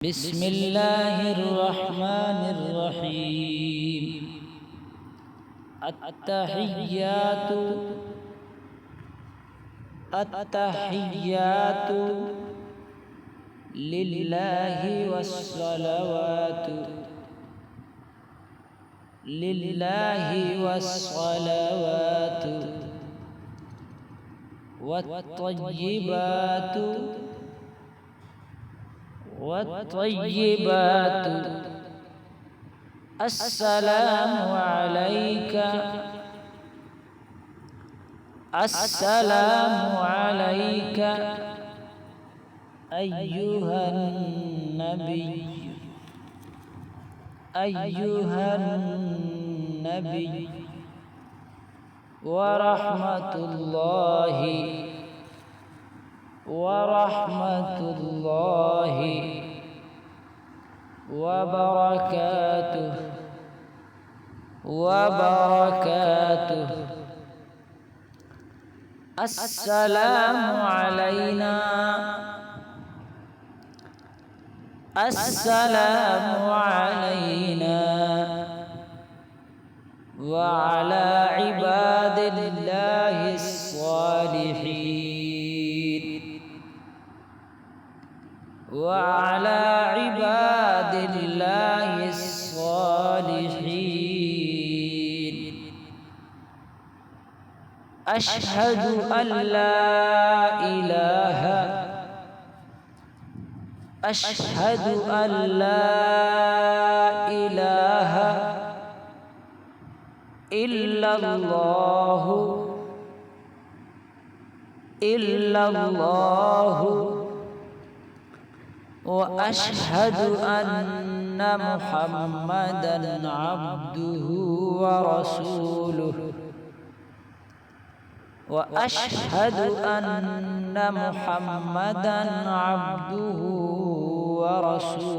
بسم الله الرحمن الرحيم. التحيات التحيات لله والصلوات لله والصلوات والطيبات السلام عليك السلام عليك أيها النبي أيها النبي ورحمة الله وبركاته. السلام علينا وعلى عباد الله الصالحين أشهد أن لا إله إلا الله وأشهد أن محمدًا عبده ورسوله